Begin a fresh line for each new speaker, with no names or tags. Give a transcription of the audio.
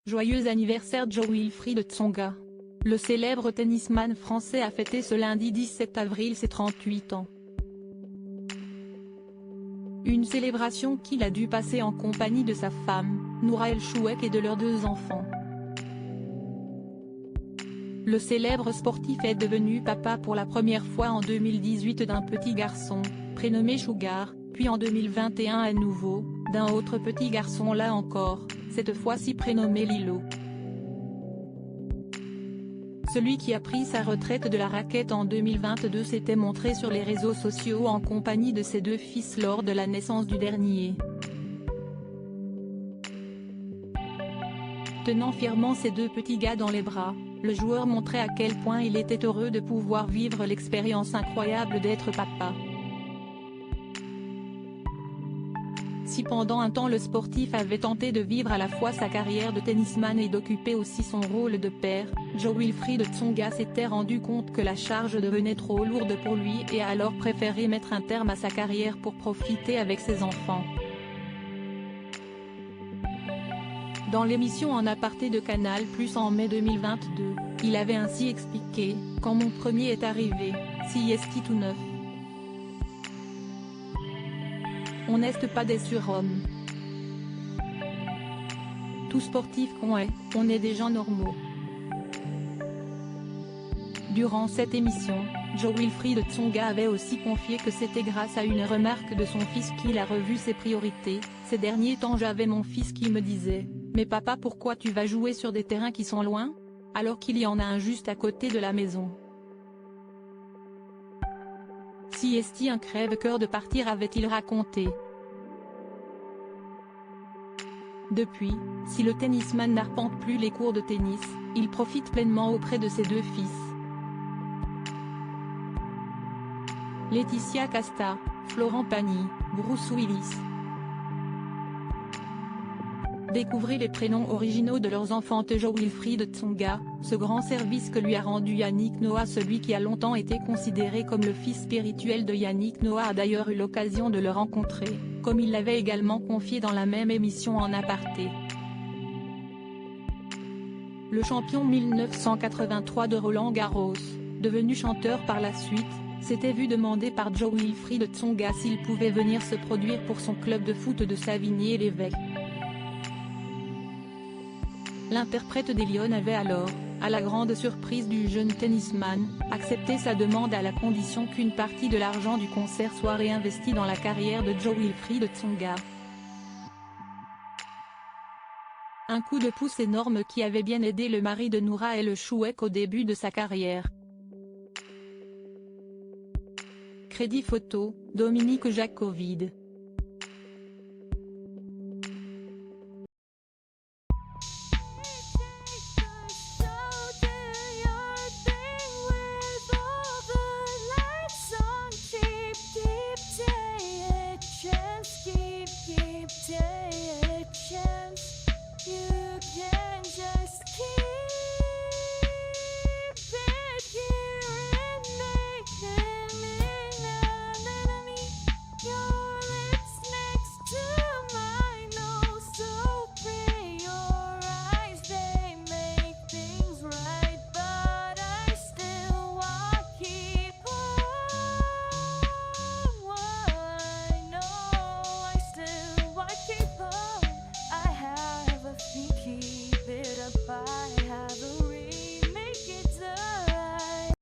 Joyeux anniversaire Jo-Wilfried Tsonga. Le célèbre tennisman français a fêté ce lundi 17 avril ses 38 ans. Une célébration qu'il a dû passer en compagnie de sa femme, Noura El Chouek, et de leurs 2 enfants. Le célèbre sportif est devenu papa pour la première fois en 2018 d'un petit garçon, prénommé Sugar, puis en 2021 à nouveau, d'un autre petit garçon là encore, cette fois-ci prénommé Lilo. Celui qui a pris sa retraite de la raquette en 2022 s'était montré sur les réseaux sociaux en compagnie de ses 2 fils lors de la naissance du dernier. Tenant fièrement ses 2 petits gars dans les bras, le joueur montrait à quel point il était heureux de pouvoir vivre l'expérience incroyable d'être papa. Si pendant un temps le sportif avait tenté de vivre à la fois sa carrière de tennisman et d'occuper aussi son rôle de père, Jo-Wilfried Tsonga s'était rendu compte que la charge devenait trop lourde pour lui et a alors préféré mettre un terme à sa carrière pour profiter avec ses enfants. Dans l'émission En aparté de Canal+ en mai 2022, il avait ainsi expliqué « Quand mon premier est arrivé, si est tout neuf. On n'est pas des surhommes. Tout sportif qu'on est, on est des gens normaux. » Durant cette émission, Jo-Wilfried Tsonga avait aussi confié que c'était grâce à une remarque de son fils qu'il a revu ses priorités. Ces derniers temps j'avais mon fils qui me disait « Mais papa, pourquoi tu vas jouer sur des terrains qui sont loin, alors qu'il y en a un juste à côté de la maison ?» Si est un crève-cœur de partir, avait-il raconté. Depuis, si le tennisman n'arpente plus les cours de tennis, il profite pleinement auprès de ses 2 fils. Laetitia Casta, Florent Pagny, Bruce Willis. Découvrez les prénoms originaux de leurs enfants. Jo-Wilfried Tsonga, ce grand service que lui a rendu Yannick Noah. Celui qui a longtemps été considéré comme le fils spirituel de Yannick Noah a d'ailleurs eu l'occasion de le rencontrer, comme il l'avait également confié dans la même émission En aparté. Le champion 1983 de Roland-Garros, devenu chanteur par la suite, s'était vu demander par Jo-Wilfried Tsonga s'il pouvait venir se produire pour son club de foot de Savigny-l'Évêque. L'interprète des Lions avait alors, à la grande surprise du jeune tennisman, accepté sa demande à la condition qu'une partie de l'argent du concert soit réinvestie dans la carrière de Jo-Wilfried Tsonga. Un coup de pouce énorme qui avait bien aidé le mari de Noura El Chouek au début de sa carrière. Crédit photo, Dominique Jacovide.